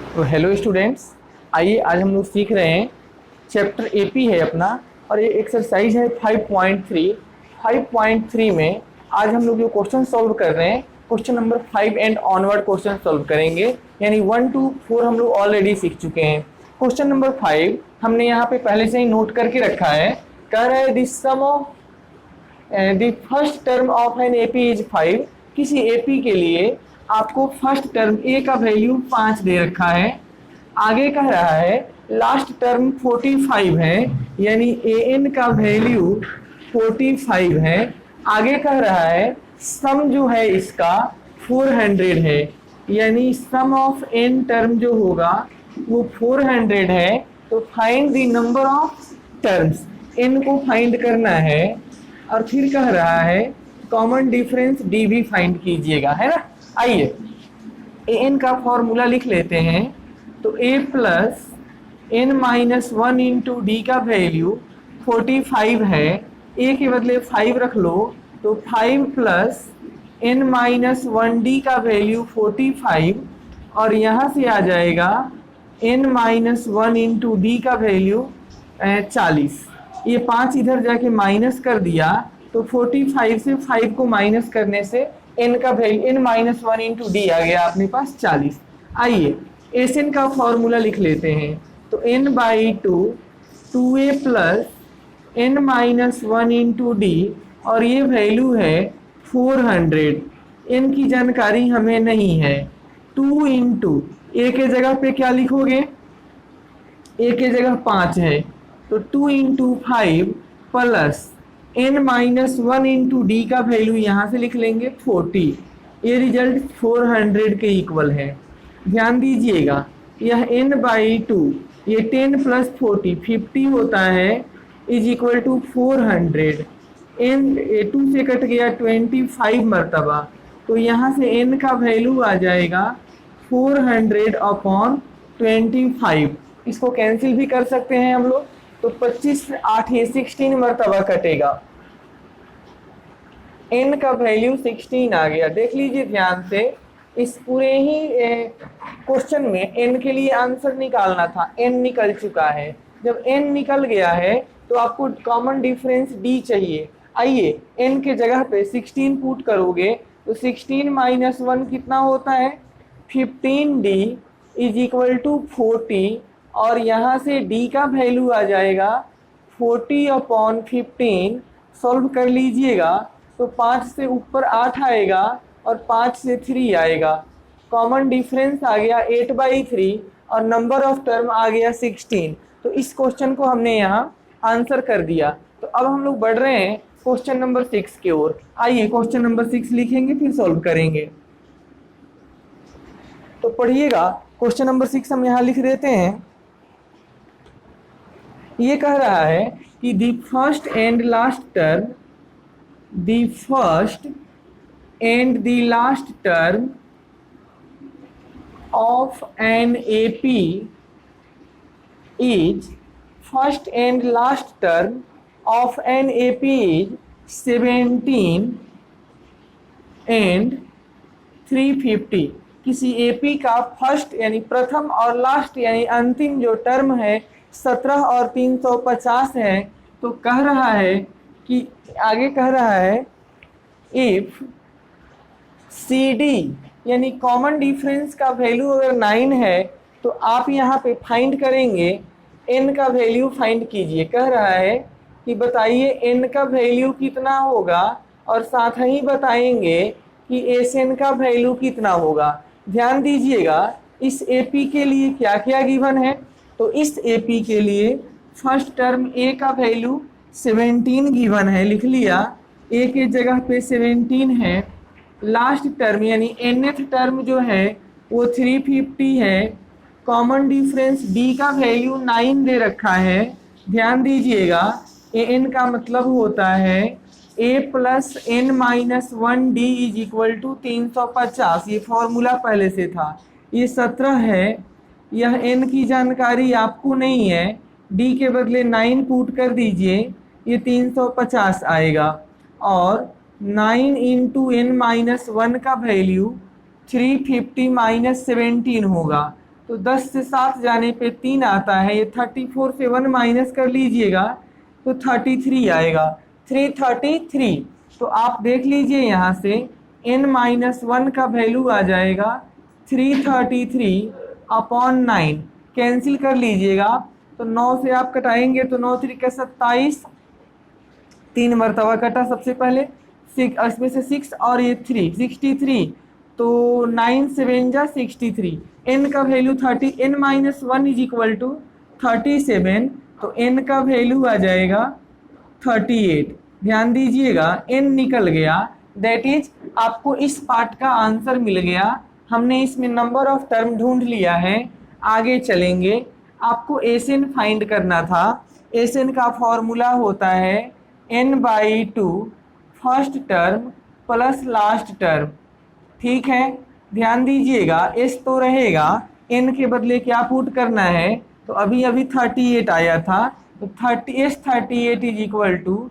तो hello students, आइए आज हम लोग सीख रहे हैं। चैप्टर एपी है अपना और ये एक्सरसाइज है 5.3। 5.3 में आज हम लोग जो क्वेश्चन सॉल्व कर रहे हैं, question number 5 and onward question solve करेंगे। यानी 1 to 4 हम लोग ऑलरेडी सीख चुके हैं। क्वेश्चन नंबर 5 हमने यहाँ पे पहले से ही नोट करके रखा है। कह रहा है this sum of the first term of an AP is 5। किसी एपी के लिए आपको फर्स्ट टर्म ए का वैल्यू 5 दे रखा है। आगे कह रहा है लास्ट टर्म 45 है, यानी ए एन का वैल्यू 45 है। आगे कह रहा है सम जो है इसका 400 है, यानी सम ऑफ एन टर्म जो होगा वो 400 है। तो find the number of terms, n को फाइंड करना है। और फिर कह रहा है कॉमन डिफरेंस डी भी फाइंड कीजिएगा, है ना। आइए ए एन का फॉर्मूला लिख लेते हैं। तो a plus n minus 1 into d का वैल्यू 45 है। ए के बदले 5 रख लो, तो 5 प्लस एन माइनस 1 डी का वैल्यू 45, और यहाँ से आ जाएगा एन माइनस 1 इंटू डी का वैल्यू 40। ये 5 इधर जाके माइनस कर दिया, तो 45 से 5 को माइनस करने से एन का value n minus 1 into d आ गया अपने पास 40। आइए एस एन का फॉर्मूला लिख लेते हैं। तो n by 2 a plus n minus 1 into d, और ये वैल्यू है 400। एन की जानकारी हमें नहीं है। 2 इंटू ए के जगह पे क्या लिखोगे, ए के जगह 5 है, तो 2 into 5 plus n minus 1 into d का वैल्यू यहाँ से लिख लेंगे 40। ये रिजल्ट 400 के इक्वल है। ध्यान दीजिएगा, यह n बाई 2, ये 10 प्लस 40 50 होता है, इज इक्वल टू 400। n 2 से कट गया 25 मरतबा, तो यहाँ से n का वैल्यू आ जाएगा 400 अपॉन 25। इसको कैंसिल भी कर सकते हैं हम लोग, तो 25 से 8 ये 16 मरतबा कटेगा। n का वैल्यू 16 आ गया। देख लीजिए ध्यान से, इस पूरे ही क्वेश्चन में n के लिए आंसर निकालना था, n निकल चुका है। जब n निकल गया है तो आपको कॉमन डिफरेंस d चाहिए। आइए n के जगह पे 16 पुट करोगे, तो 16 माइनस 1 कितना होता है, 15d इज इक्वल टू 40, और यहाँ से d का वैल्यू आ जाएगा 40 अपॉन 15। सॉल्व कर लीजिएगा, तो 5 से ऊपर 8 आएगा और 5 से 3 आएगा। कॉमन डिफरेंस आ गया 8/3 और नंबर ऑफ टर्म आ गया 16। तो इस क्वेश्चन को हमने यहाँ आंसर कर दिया। तो अब हम लोग बढ़ रहे हैं क्वेश्चन नंबर 6 की ओर। आइए क्वेश्चन नंबर 6 लिखेंगे, फिर सॉल्व करेंगे। तो पढ़िएगा, क्वेश्चन नंबर 6 हम यहाँ लिख देते हैं। ये कह रहा है कि the first and last term, the first and the last term of an AP is, first and last term of an AP is 17 and 350। किसी AP का फर्स्ट यानी प्रथम और लास्ट यानी अंतिम जो टर्म है 17 और 350 है। तो कह रहा है कि आगे कह रहा है इफ सी डी यानी कॉमन डिफरेंस का वैल्यू अगर 9 है, तो आप यहाँ पे फाइंड करेंगे n का वैल्यू फाइंड कीजिए। कह रहा है कि बताइए n का वैल्यू कितना होगा, और साथ ही बताएंगे कि एस एन का वैल्यू कितना होगा। ध्यान दीजिएगा, इस एपी के लिए क्या क्या गिवन है। तो इस एपी के लिए फर्स्ट टर्म ए का वैल्यू 17 गिवन है, लिख लिया, ए के जगह पे 17 है। लास्ट टर्म यानी nth टर्म जो है वो 350 है। कॉमन डिफरेंस d का वैल्यू 9 दे रखा है। ध्यान दीजिएगा, an का मतलब होता है a plus n minus 1 d is equal to 350। ये फॉर्मूला पहले से था। ये 17 है, यह n की जानकारी आपको नहीं है, d के बदले 9 पुट कर दीजिए, ये 350 आएगा। और 9 इंटू n माइनस 1 का वैल्यू 350 माइनस 17 होगा। तो 10 से 7 जाने पे 3 आता है, ये 34 से 1 माइनस कर लीजिएगा तो 33 आएगा, 333। तो आप देख लीजिए यहाँ से n-1 का वैल्यू आ जाएगा 333/9। कैंसिल कर लीजिएगा तो 9 से आप कटाएंगे तो 9 3 का 27, 3 मरतबा कटा सबसे पहले, इसमें से 6 और ये 3 63, तो 9 7 जा 63। n का value 30, n-1 is equal to 37, तो n का वैल्यू आ जाएगा 38। ध्यान दीजिएगा n निकल गया, दैट इज आपको इस पार्ट का आंसर मिल गया। हमने इसमें नंबर ऑफ टर्म ढूंढ लिया है। आगे चलेंगे, आपको एसएन फाइंड करना था। एसएन का फॉर्मूला होता है n/2 first term plus last term. ठीक है, ध्यान दीजिएगा एस तो रहेगा, n के बदले क्या पुट करना है, तो अभी 38 आया था, तो 38 is equal to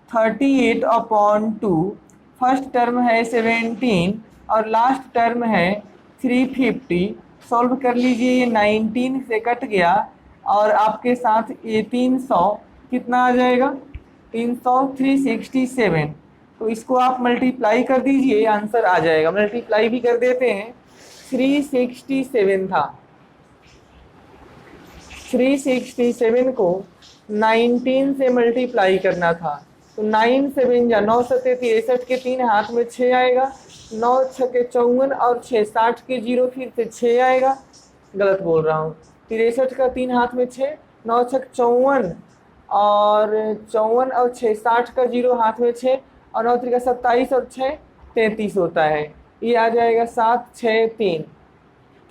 38/2, first term है 17 और लास्ट टर्म है 350। सॉल्व कर लीजिए, ये 19 से कट गया और आपके साथ ये 300 कितना आ जाएगा, 300 367। तो इसको आप मल्टीप्लाई कर दीजिए, आंसर आ जाएगा। मल्टीप्लाई भी कर देते हैं, 367 था, 367 को 19 से मल्टीप्लाई करना था, तो 9 7 जा 9 7 63 के 3 हाथ में 6 आएगा, 9 6 के 54 और 6 60 के 0 फिर से 6 आएगा, गलत बोल रहा हूँ, 63 का 3 हाथ में 6, 9 6 54 और 54 और 6 60 का 0 हाथ में 6 और 9 3 का 27 और 6 33 होता है। ये आ जाएगा 7 6 3,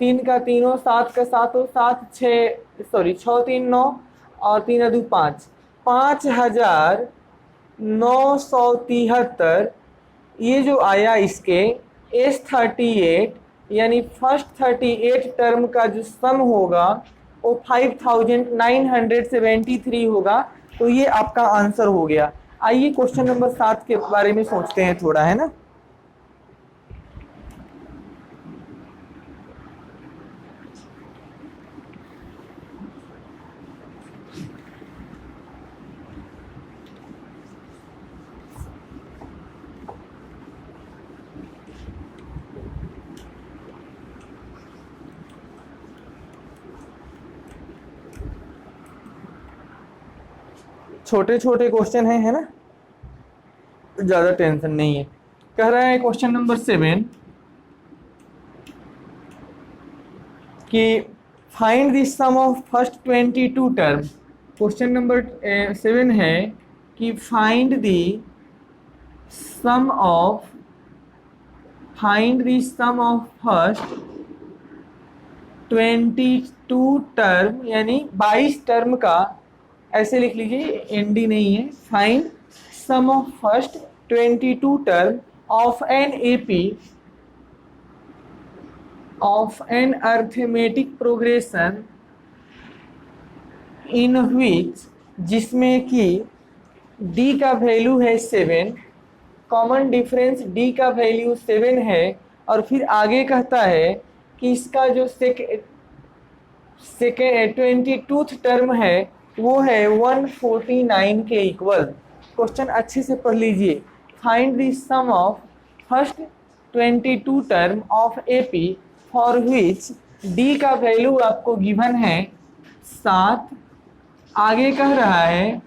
3 का 3 7 का 7 7 6 सॉरी 6 3 9 और 3 2 5, 5973। ये जो आया इसके S38 यानी फर्स्ट 38 टर्म का जो सम होगा वो 5973 होगा। तो ये आपका आंसर हो गया। आइए क्वेश्चन नंबर 7 के बारे में सोचते हैं थोड़ा, है ना। छोटे छोटे क्वेश्चन है ना, ज़्यादा टेंशन नहीं है। कह रहा है क्वेश्चन नंबर 7 कि find the sum of first 22 term. Question number 7 है कि find the sum of first 22 term यानी 22 टर्म का, ऐसे लिख लीजिए, एनडी नहीं है। Find sum of first 22 term of an AP of an arithmetic progression in which, जिसमें कि डी का वैल्यू है 7, कॉमन डिफरेंस डी का वैल्यू 7 है, और फिर आगे कहता है कि इसका जो सेकेंड 22th टर्म है वो है 149 के इक्वल। क्वेश्चन अच्छे से पढ़ लीजिए। Find the sum of first 22 term of AP for which d का वैल्यू आपको गिवन है 7। आगे कह रहा है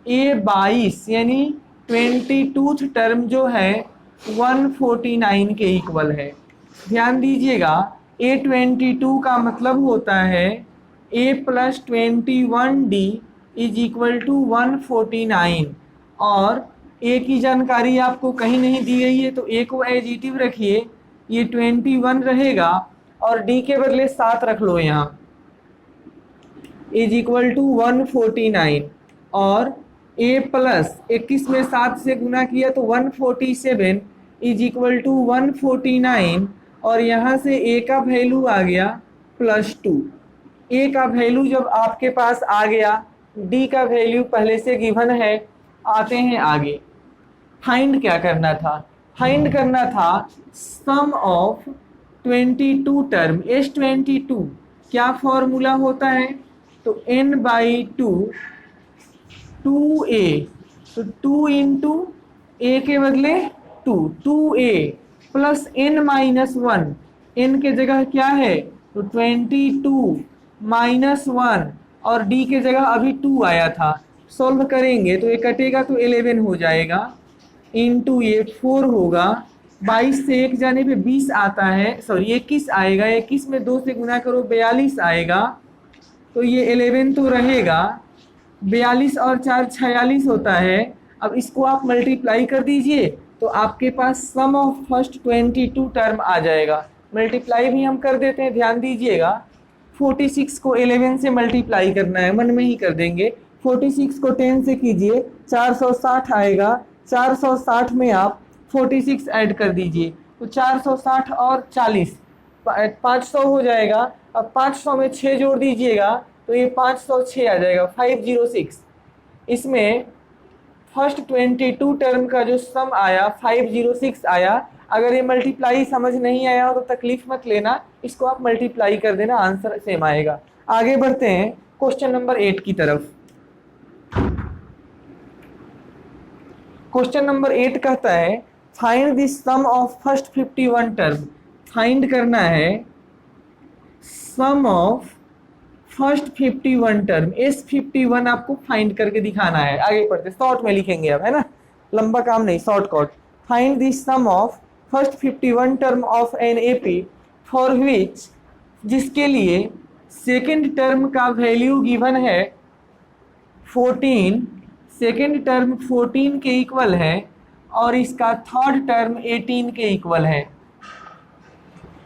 ए 22 यानी 22th टर्म जो है 149 के इक्वल है। ध्यान दीजिएगा, A22 का मतलब होता है A + 21D is equal to 149, और A की जानकारी आपको कहीं नहीं दी गई है तो A को एज इट इज रखिए, ये 21 रहेगा और D के बदले 7 रख लो यहाँ, इज इक्वल टू 149, और A + 21 में 7 से गुना किया तो 147 इज इक्वल टू 149, और यहाँ से A का वैल्यू आ गया +2। A का वैल्यू जब आपके पास आ गया, D का वैल्यू पहले से गिवन है। आते हैं आगे, फाइंड क्या करना था, फाइंड करना था सम ऑफ 22 टर्म, S22 क्या फॉर्मूला होता है, तो n/2 2a, तो 2 इंटू ए के बदले 2a प्लस n-1, n के जगह क्या है तो 22 -1 और d के जगह अभी 2 आया था, सॉल्व करेंगे तो ये कटेगा तो 11 हो जाएगा, इंटू ये 4 होगा, 22 से 1 जाने पे 20 आता है, सॉरी 21 आएगा, 21 में 2 से गुना करो 42 आएगा, तो ये 11 तो रहेगा, 42 और 4 46 होता है। अब इसको आप मल्टीप्लाई कर दीजिए तो आपके पास सम ऑफ फर्स्ट 22 टर्म आ जाएगा। मल्टीप्लाई भी हम कर देते हैं, ध्यान दीजिएगा, 46 को 11 से मल्टीप्लाई करना है, मन में ही कर देंगे। 46 को 10 से कीजिए 460 आएगा, 460 में आप 46 ऐड कर दीजिए तो 460 और 40 500 हो जाएगा। अब 500 में 6 जोड़ दीजिएगा तो ये 506 आ जाएगा, 506। इसमें फर्स्ट 22 टर्म का जो सम आया 506 आया। अगर ये मल्टीप्लाई समझ नहीं आया हो तो तकलीफ मत लेना, इसको आप मल्टीप्लाई कर देना, आंसर सेम आएगा। आगे बढ़ते हैं क्वेश्चन नंबर 8 की तरफ। क्वेश्चन नंबर 8 कहता है find the sum of first 51 term. Find करना है sum of first 51 term, S51 आपको फाइंड करके दिखाना है। आगे पढ़ते, शॉर्ट में लिखेंगे अब, है ना, लंबा काम नहीं, shortcut. Find the sum of first 51 term of an AP for which, जिसके लिए सेकेंड टर्म का वैल्यू गिवन है 14, सेकेंड टर्म 14 के इक्वल है और इसका थर्ड टर्म 18 के इक्वल है।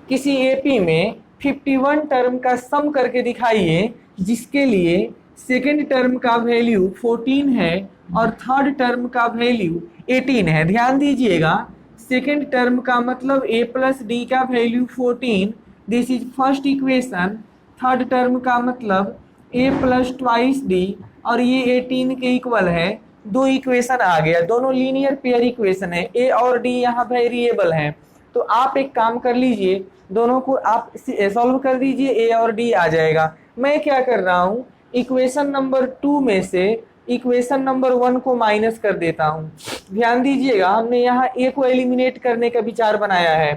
किसी एपी में 51 टर्म का सम करके दिखाइए जिसके लिए सेकेंड टर्म का वैल्यू 14 है और थर्ड टर्म का वैल्यू 18 है। ध्यान दीजिएगा, सेकेंड टर्म का मतलब a प्लस डी का value 14, this is first equation. Third term का मतलब a प्लस ट्वाइस डी और ये 18 के इक्वल है। दो इक्वेशन आ गया, दोनों लीनियर पेयर इक्वेशन है, a और d यहाँ वेरिएबल है। तो आप एक काम कर लीजिए, दोनों को आप सॉल्व कर दीजिए, a और d आ जाएगा। मैं क्या कर रहा हूँ, इक्वेशन नंबर 2 में से इक्वेशन नंबर 1 को माइनस कर देता हूँ। ध्यान दीजिएगा, हमने यहाँ a को एलिमिनेट करने का विचार बनाया है।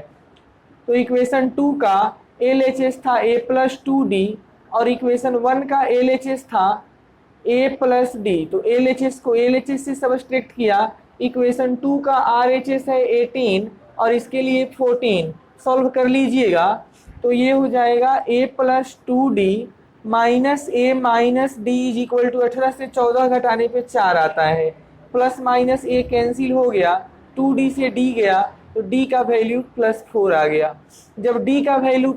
तो इक्वेशन 2 का LHS था a प्लस 2d और इक्वेशन 1 का LHS था a प्लस d। तो LHS को LHS से सब्सट्रैक्ट किया, इक्वेशन 2 का RHS है 18 और इसके लिए 14, सॉल्व कर लीजिएगा तो ये हो जाएगा a plus 2d minus a minus d is equal to 18 से 14 घटाने पे 4 आता है, प्लस माइनस a कैंसिल हो गया, 2d से d गया तो d का वैल्यू प्लस 4 आ गया। जब d का वैल्यू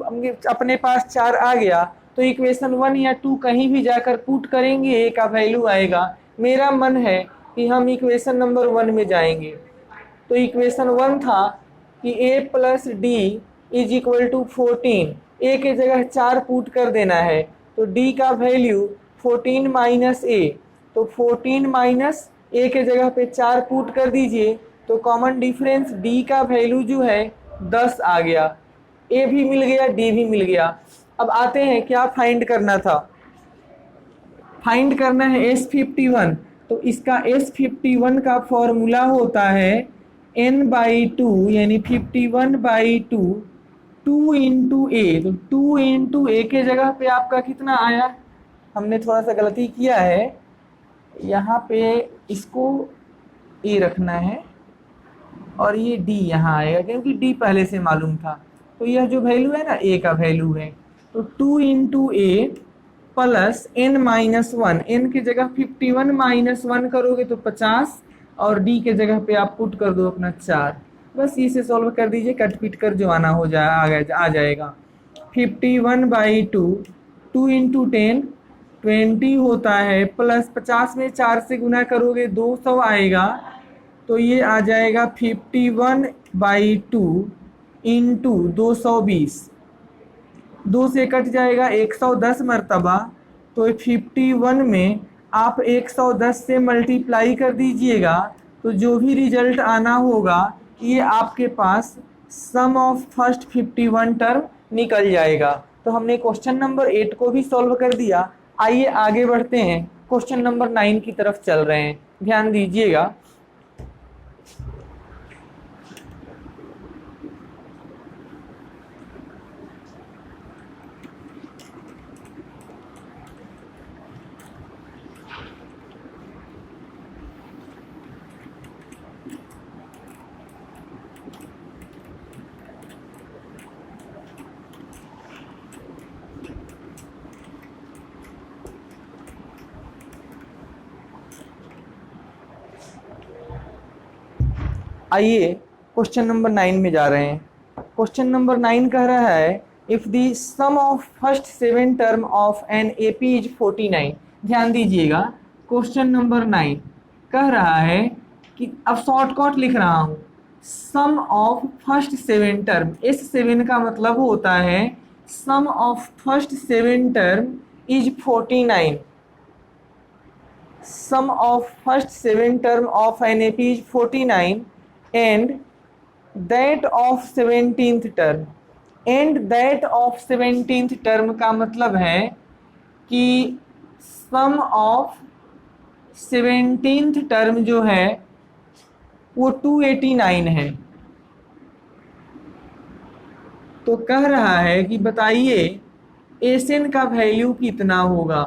अपने पास 4 आ गया तो इक्वेशन 1 या 2 कहीं भी जाकर पुट करेंगे, a का वैल्यू आएगा। मेरा मन है कि हम इक्वेशन नंबर 1 में जाएंगे। तो इक्वेशन 1 था कि a plus d is equal to 14, a के जगह 4 पुट कर देना है तो d का वैल्यू 14 माइनस a, तो 14 माइनस a के जगह पे 4 पुट कर दीजिए तो कॉमन डिफरेंस d का वैल्यू जो है 10 आ गया, a भी मिल गया d भी मिल गया। अब आते हैं क्या फाइंड करना था, फाइंड करना है S51। तो इसका S51 का फॉर्मूला होता है n/2 यानी 51/2 2 इंटू ए। तो 2 इंटू ए के जगह पे आपका कितना आया, हमने थोड़ा सा गलती किया है, यहाँ पे इसको ए रखना है और ये डी यहाँ आएगा क्योंकि डी पहले से मालूम था। तो यह जो वैल्यू है ना ए का वैल्यू है, तो 2 इंटू ए प्लस n-1, n की जगह 51 माइनस 1 करोगे तो 50 और d के जगह पे आप पुट कर दो अपना 4, बस इसे सॉल्व कर दीजिए, कट पीट कर जो आना हो आ जाएगा। 51/2 2 इंटू 10 20 होता है, प्लस 50 में 4 से गुना करोगे 200 आएगा, तो ये आ जाएगा 51/2 इंटू 220, 2 से कट जाएगा 110 मरतबा, तो 51 में आप 110 से मल्टीप्लाई कर दीजिएगा तो जो भी रिजल्ट आना होगा ये आपके पास सम ऑफ फर्स्ट 51 टर्म निकल जाएगा। तो हमने क्वेश्चन नंबर 8 को भी सॉल्व कर दिया। आइए आगे बढ़ते हैं, क्वेश्चन नंबर 9 की तरफ चल रहे हैं, ध्यान दीजिएगा। आइए क्वेश्चन नंबर 9 में जा रहे हैं। क्वेश्चन नंबर 9 कह रहा है if the sum of first 7 term of an AP is 49। ध्यान दीजिएगा, क्वेश्चन नंबर 9 कह रहा है कि अब शॉर्टकट लिख रहा हूं, सम ऑफ फर्स्ट 7 टर्म, इस 7 का मतलब होता है sum of first 7 term is 49। sum of first 7 term of an AP is 49 and that of 17th term, and that of 17th term का मतलब है कि sum of 17th term जो है वो 289 है। तो कह रहा है कि बताइए एसएन का वैल्यू कितना होगा।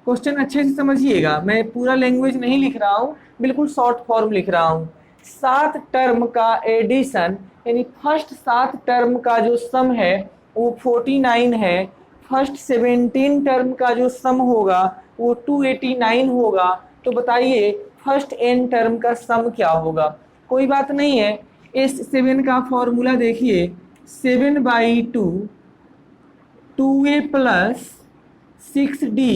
क्वेश्चन अच्छे से समझिएगा, मैं पूरा लैंग्वेज नहीं लिख रहा हूँ, बिल्कुल शॉर्ट फॉर्म लिख रहा हूँ। 7 टर्म का एडिशन यानी फर्स्ट 7 टर्म का जो सम है वो 49 है, फर्स्ट 17 टर्म का जो सम होगा वो 289 होगा। तो बताइए फर्स्ट n टर्म का सम क्या होगा। कोई बात नहीं है, इस 7 का फॉर्मूला देखिए, 7/2 2a प्लस 6d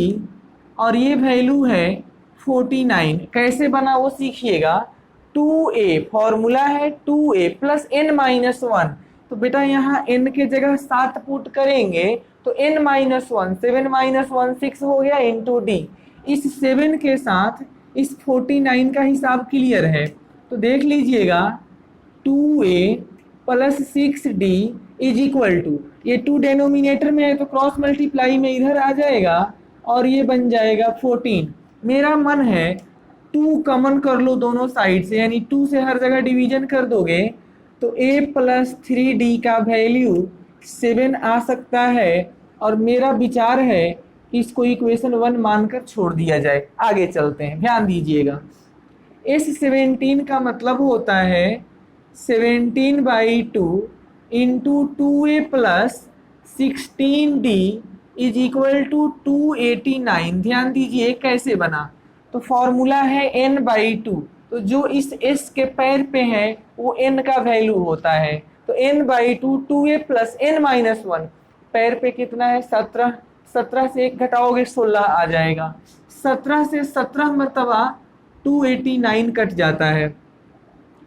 और ये वैल्यू है 49। कैसे बना वो सीखिएगा। 2a फॉर्मूला है 2a प्लस n-1। तो बेटा यहाँ n के जगह 7 पुट करेंगे तो n-1 7 -1 6 हो गया इंटू d। इस 7 के साथ इस 49 का हिसाब क्लियर है, तो देख लीजिएगा 2a plus 6d is equal to, ये 2 डेनोमिनेटर में है तो क्रॉस मल्टीप्लाई में इधर आ जाएगा और ये बन जाएगा 14। मेरा मन है 2 कॉमन कर लो दोनों साइड से, यानी 2 से हर जगह डिवीजन कर दोगे तो a प्लस 3d का वैल्यू 7 आ सकता है। और मेरा विचार है कि इसको इक्वेशन 1 मानकर छोड़ दिया जाए। आगे चलते हैं, ध्यान दीजिएगा। इस 17 का मतलब होता है 17/2 into 2a plus 16d is equal to 289। ध्यान दीजिए कैसे बना, तो फॉर्मूला है n/2, तो जो इस s के पैर पे है वो n का वैल्यू होता है। तो n/2 2a प्लस n-1 पैर पे कितना है 17, 17 से 1 घटाओगे 16 आ जाएगा। 17 से 17 मरतबा 289 कट जाता है,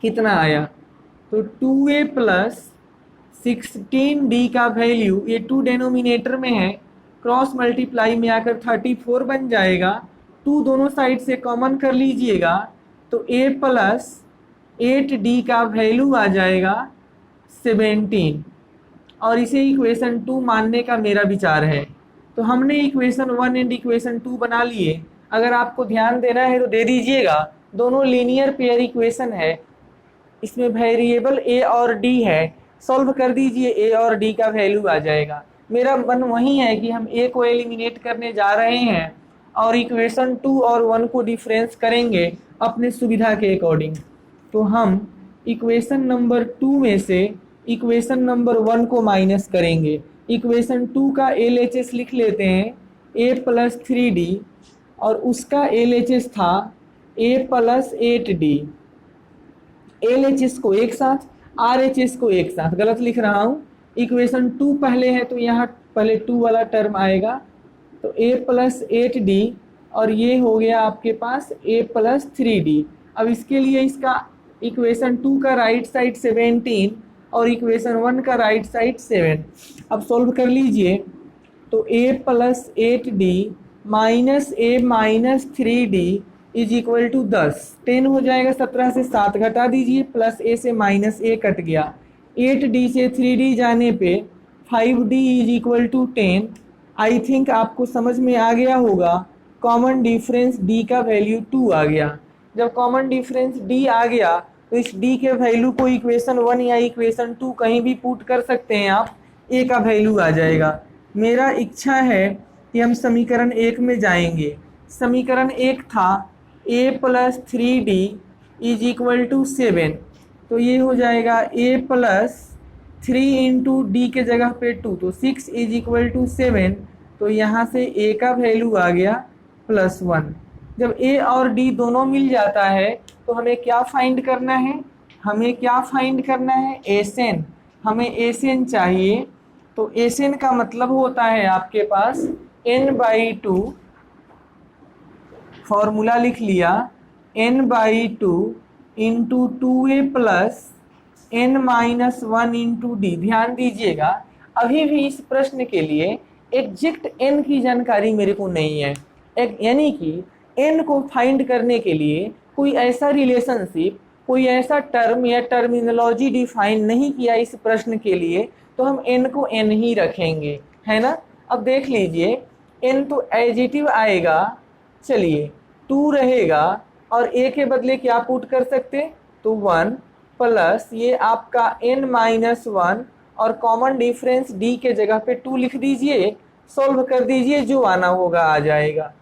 कितना आया, तो 2a प्लस 16d का वैल्यू, ये 2 डेनोमिनेटर में है, क्रॉस मल्टीप्लाई में आकर 34 बन जाएगा। 2 दोनों साइड से कॉमन कर लीजिएगा तो a प्लस 8d का वैल्यू आ जाएगा 17, और इसे इक्वेशन 2 मानने का मेरा विचार है। तो हमने इक्वेशन 1 एंड इक्वेशन 2 बना लिए। अगर आपको ध्यान देना है तो दे दीजिएगा, दोनों लीनियर पेयर इक्वेशन है, इसमें वेरिएबल a और d है, सॉल्व कर दीजिए a और d का वैल्यू आ जाएगा। मेरा मन वही है कि हम a को एलिमिनेट करने जा रहे हैं और इक्वेशन 2 और 1 को डिफरेंस करेंगे अपने सुविधा के अकॉर्डिंग। तो हम इक्वेशन नंबर 2 में से इक्वेशन नंबर 1 को माइनस करेंगे। इक्वेशन 2 का LHS लिख लेते हैं a प्लस 3d और उसका LHS था a प्लस 8d। LHS को एक साथ, RHS को एक साथ, गलत लिख रहा हूँ, इक्वेशन 2 पहले है तो यहाँ पहले 2 वाला टर्म आएगा, तो a प्लस 8d और ये हो गया आपके पास a प्लस 3d। अब इसके लिए इसका इक्वेशन 2 का राइट साइड 17 और इक्वेशन 1 का राइट साइड 7। अब सॉल्व कर लीजिए तो a plus 8d minus a minus 3d is equal to 10। 10 हो जाएगा, 17 से 7 घटा दीजिए, प्लस a से माइनस a कट गया, 8d से 3d जाने पे 5d is equal to 10। I think आपको समझ में आ गया होगा। कॉमन डिफरेंस d का वैल्यू 2 आ गया। जब कॉमन डिफरेंस d आ गया तो इस d के वैल्यू को इक्वेशन 1 या इक्वेशन 2 कहीं भी पुट कर सकते हैं आप, a का वैल्यू आ जाएगा। मेरा इच्छा है कि हम समीकरण 1 में जाएंगे। समीकरण 1 था a plus 3d is equal to 7। तो ये हो जाएगा a प्लस 3 इंटू डी के जगह पे 2, तो 6 इज इक्वल टू 7। तो यहाँ से a का वैल्यू आ गया +1। जब a और d दोनों मिल जाता है तो हमें क्या फाइंड करना है? हमें क्या फाइंड करना है? एसएन। हमें एसएन चाहिए। तो एसएन का मतलब होता है आपके पास n/2, फॉर्मूला लिख लिया, n/2 into 2a plus n-1 into D. ध्यान दीजिएगा, अभी भी इस प्रश्न के लिए एग्जैक्ट n की जानकारी मेरे को नहीं है। यानी कि n को फाइंड करने के लिए कोई ऐसा रिलेशनशिप, कोई ऐसा टर्म या टर्मिनोलॉजी डिफाइन नहीं किया इस प्रश्न के लिए, तो हम n को n ही रखेंगे, है ना। अब देख लीजिए, n तो एडिटिव आएगा, चलिए 2 रहेगा और a के बदले क्या पुट कर सकते, तो 1 प्लस ये आपका n-1 और कॉमन डिफरेंस d के जगह पे 2 लिख दीजिए, सॉल्व कर दीजिए, जो आना होगा आ जाएगा।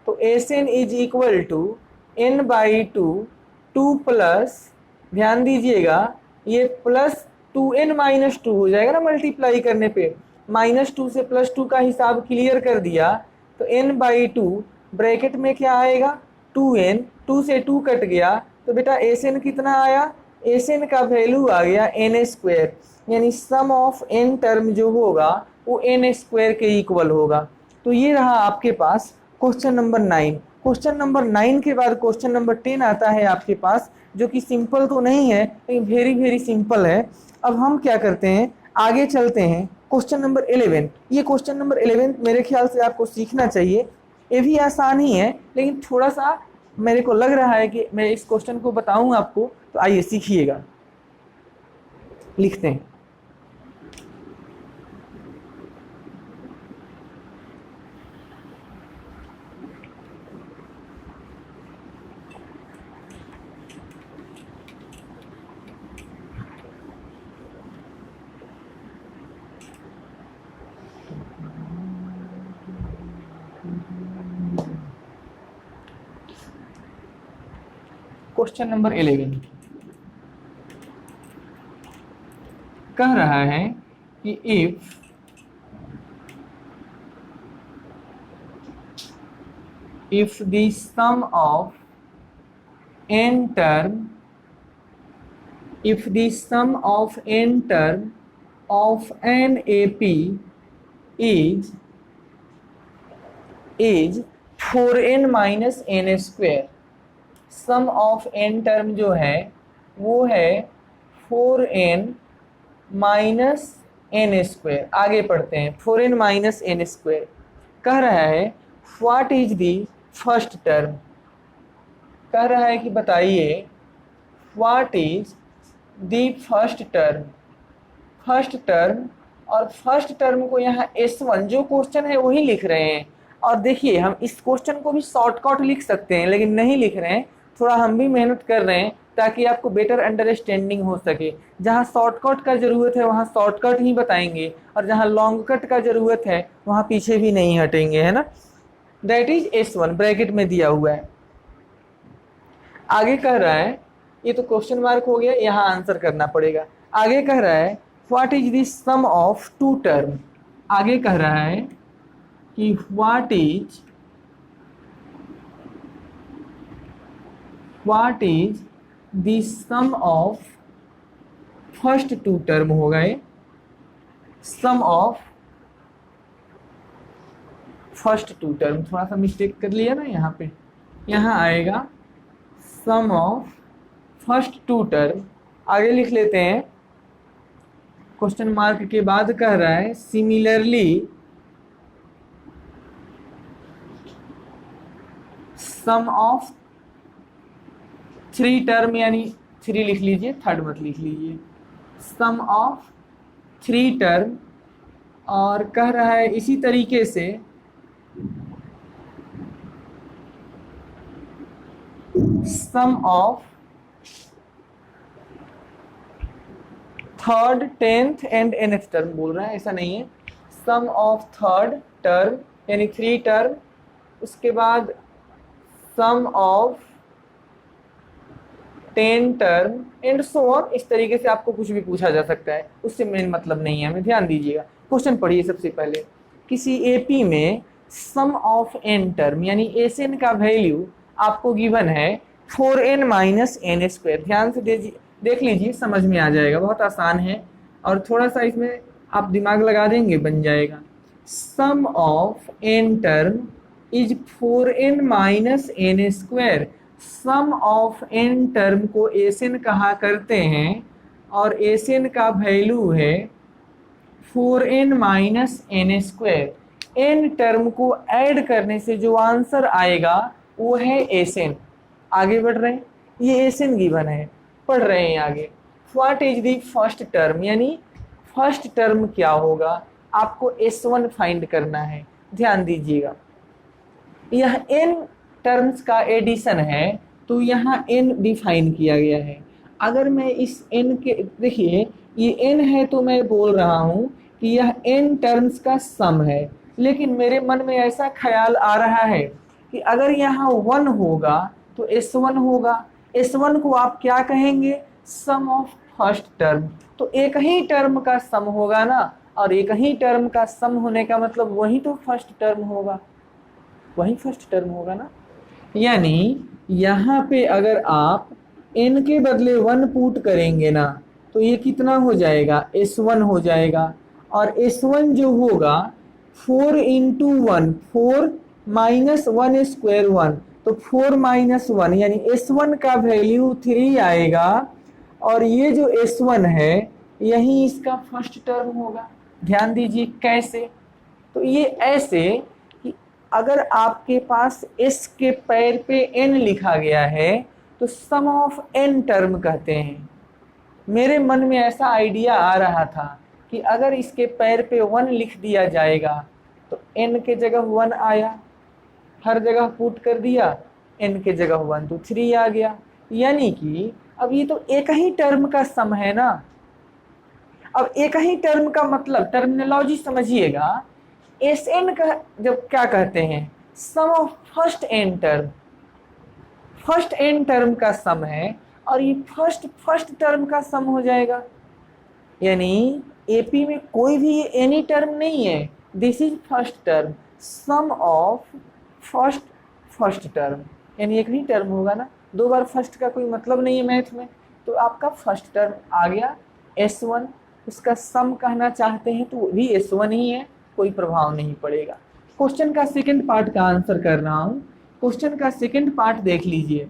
तो Sn is equal to n/2, 2 plus, ध्यान दीजिएगा ये प्लस 2n-2 हो जाएगा ना मल्टीप्लाई करने पे, -2 से +2 का हिसाब क्लियर कर दिया। तो n/2 ब्रैकेट में क्या आएगा, 2n, 2 से 2 कट गया, तो बेटा Sn कितना आया, Sn का वैल्यू आ गया n², यानी सम ऑफ n टर्म जो होगा वो n² के इक्वल होगा। तो ये रहा आपके पास क्वेश्चन नंबर 9। क्वेश्चन नंबर 9 के बाद क्वेश्चन नंबर 10 आता है आपके पास, जो कि सिंपल तो नहीं है लेकिन वेरी वेरी सिंपल है। अब हम क्या करते हैं, आगे चलते हैं क्वेश्चन नंबर 11। ये क्वेश्चन नंबर 11 मेरे ख्याल से आपको सीखना चाहिए। ये भी आसान ही है, लेकिन थोड़ा सा मेरे को लग रहा है कि मैं इस क्वेश्चन को बताऊं आपको, तो आइए सीखिएगा। लिखते हैं, क्वेश्चन नंबर 11 कह रहा है कि if the sum of n term of an AP is 4n minus n²। Sum of n term जो है वो है 4n माइनस n²। आगे पढ़ते हैं, 4n माइनस n²। कह रहा है what is the first term. कह रहा है कि बताइए what is the first term. First term, और फर्स्ट टर्म को यहाँ S1 जो क्वेश्चन है वही लिख रहे हैं। और देखिए, हम इस क्वेश्चन को भी शॉर्टकट लिख सकते हैं, लेकिन नहीं लिख रहे हैं, थोड़ा हम भी मेहनत कर रहे हैं ताकि आपको बेटर अंडरस्टैंडिंग हो सके। जहाँ शॉर्टकट का ज़रूरत है वहाँ शॉर्टकट ही बताएंगे, और जहाँ लॉन्ग कट का ज़रूरत है वहाँ पीछे भी नहीं हटेंगे, है ना। दैट इज S1 ब्रैकेट में दिया हुआ है। आगे कह रहा है, ये तो क्वेश्चन मार्क हो गया, यहाँ आंसर करना पड़ेगा। आगे कह रहा है what is the sum of 2 term. आगे कह रहा है कि what is the sum of first 2 term हो गए, सम ऑफ फर्स्ट 2 टर्म। थोड़ा सा मिस्टेक कर लिया ना यहाँ पे, यहाँ आएगा सम ऑफ फर्स्ट 2 टर्म। आगे लिख लेते हैं, क्वेश्चन मार्क के बाद कह रहा है सिमिलरली सम ऑफ 3 टर्म, यानी 3 लिख लीजिए, थर्ड मत लिख लीजिए। सम ऑफ 3 टर्म और कह रहा है इसी तरीके से sum of third, tenth and nth term बोल रहा है, ऐसा नहीं है। सम ऑफ थर्ड टर्म यानी 3 टर्म, उसके बाद sum of 10 term and so on. इस तरीके से आपको कुछ भी पूछा जा सकता है, उससे मेन मतलब नहीं है हमें। ध्यान दीजिएगा, क्वेश्चन पढ़िए सबसे पहले। किसी एपी में सम ऑफ n टर्म यानी एस का वैल्यू आपको गिवन है 4n माइनस एन स्क्वायर। ध्यान से देख लीजिए, समझ में आ जाएगा, बहुत आसान है और थोड़ा सा इसमें आप दिमाग लगा देंगे बन जाएगा। Sum of n term is 4n minus n square. Sum of n term को एन कहा करते हैं और एन का वैल्यू है 4n minus n square. n term को ऐड करने से जो आंसर आएगा वो है एन। आगे बढ़ रहे हैं, ये एन गिवन है, पढ़ रहे हैं आगे। What is the first term यानी फर्स्ट टर्म क्या होगा, आपको S1 फाइंड करना है। ध्यान दीजिएगा, यह n टर्म्स का एडिशन है तो यहाँ n डिफाइन किया गया है। अगर मैं इस n के, देखिए ये n है तो मैं बोल रहा हूँ कि यह n टर्म्स का सम है, लेकिन मेरे मन में ऐसा ख्याल आ रहा है कि अगर यहाँ 1 होगा तो S1 होगा। S1 को आप क्या कहेंगे, सम ऑफ फर्स्ट टर्म। तो एक ही टर्म का सम होगा ना, और एक ही टर्म का सम होने का मतलब वही तो फर्स्ट टर्म होगा, वही फर्स्ट टर्म होगा ना। यानी यहाँ पे अगर आप n के बदले 1 पुट करेंगे ना तो ये कितना हो जाएगा, S1 हो जाएगा। और S1 जो होगा 4 इंटू 1, 4 माइनस 1 स्क्वायर 1, तो 4 माइनस 1 यानी S1 का वैल्यू 3 आएगा और ये जो S1 है यही इसका फर्स्ट टर्म होगा। ध्यान दीजिए कैसे, तो ये ऐसे कि अगर आपके पास S के पैर पे n लिखा गया है तो सम ऑफ n टर्म कहते हैं। मेरे मन में ऐसा आइडिया आ रहा था कि अगर इसके पैर पे 1 लिख दिया जाएगा तो n के जगह 1 आया, हर जगह पुट कर दिया, n के जगह 1 तो 3 आ गया। यानी कि अब ये तो एक ही टर्म का सम है ना। अब एक ही टर्म का मतलब, टर्मिनोलॉजी समझिएगा, एस एन का जब क्या कहते हैं, sum of first n term. First n term का सम है और ये फर्स्ट टर्म का सम हो जाएगा। यानी एपी में कोई भी एनी टर्म नहीं है, this is first term, sum of first term. यानी एक ही टर्म होगा ना, 2 बार फर्स्ट का कोई मतलब नहीं है मैथ में। तो आपका फर्स्ट टर्म आ गया S1, उसका सम कहना चाहते हैं तो वो भी S1 ही है, कोई प्रभाव नहीं पड़ेगा। क्वेश्चन का सेकंड पार्ट का आंसर कर रहा हूँ। क्वेश्चन का सेकंड पार्ट देख लीजिए।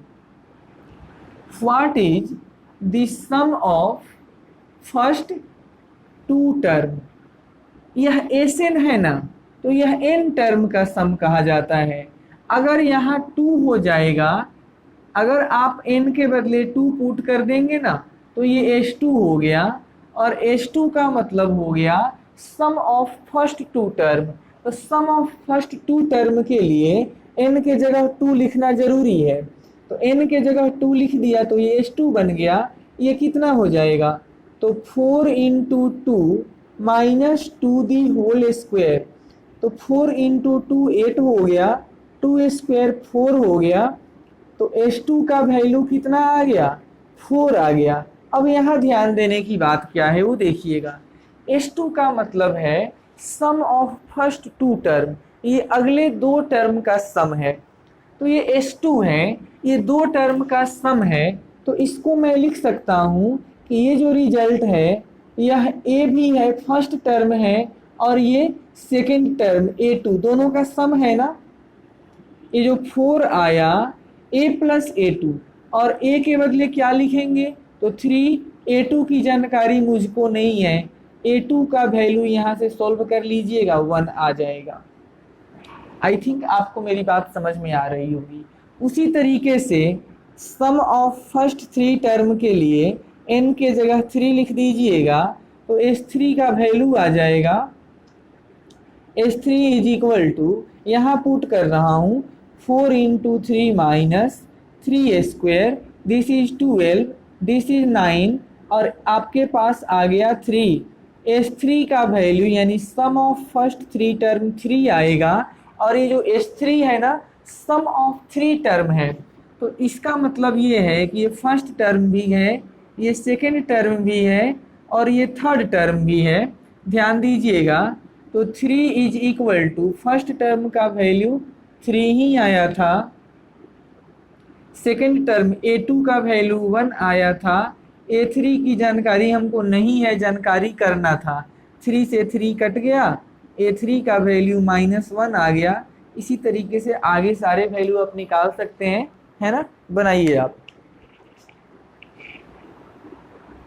What is the sum of first 2 term. यह एन है ना, तो यह n टर्म का सम कहा जाता है। अगर यहाँ 2 हो जाएगा, अगर आप n के बदले 2 पुट कर देंगे ना तो ये S2 हो गया, और S2 का मतलब हो गया सम ऑफ फर्स्ट 2 टर्म। तो सम ऑफ फर्स्ट 2 टर्म के लिए n के जगह 2 लिखना जरूरी है, तो n के जगह 2 लिख दिया तो ये S2 बन गया। ये कितना हो जाएगा, तो 4 into 2 minus 2 the whole square, तो 4 इंटू 2 8 हो गया, 2 स्क्वायर 4 हो गया, तो S2 का वैल्यू कितना आ गया, 4 आ गया। अब यहाँ ध्यान देने की बात क्या है वो देखिएगा। S2 का मतलब है सम ऑफ फर्स्ट 2 टर्म, ये अगले 2 टर्म का सम है। तो ये S2 है, ये 2 टर्म का सम है, तो इसको मैं लिख सकता हूँ कि ये जो रिजल्ट है यह A भी है, फर्स्ट टर्म है, और ये सेकेंड टर्म A2, दोनों का सम है ना। ये जो 4 आया A प्लस A2, और A के बदले क्या लिखेंगे, तो 3। A2 की जानकारी मुझको नहीं है, A2 का वैल्यू यहाँ से सॉल्व कर लीजिएगा, 1 आ जाएगा। आई थिंक आपको मेरी बात समझ में आ रही होगी। उसी तरीके से सम ऑफ फर्स्ट 3 टर्म के लिए n के जगह 3 लिख दीजिएगा, तो S3 का वैल्यू आ जाएगा S3 इज इक्वल टू, यहाँ पुट कर रहा हूँ 4 into 3 minus 3 square, this is 12, this is 9, और आपके पास आ गया 3। S3 का वैल्यू यानी सम ऑफ फर्स्ट 3 टर्म 3 आएगा, और ये जो S3 है ना सम ऑफ 3 टर्म है, तो इसका मतलब ये है कि ये फर्स्ट टर्म भी है, ये सेकेंड टर्म भी है, और ये थर्ड टर्म भी है। ध्यान दीजिएगा, तो 3 is equal to first term का वैल्यू 3 ही आया था, सेकेंड टर्म A2 का वैल्यू 1 आया था, A3 की जानकारी हमको नहीं है, जानकारी करना था। 3 से 3 कट गया, A3 का वैल्यू -1 आ गया। इसी तरीके से आगे सारे वैल्यू आप निकाल सकते हैं, है ना। बनाइए आप।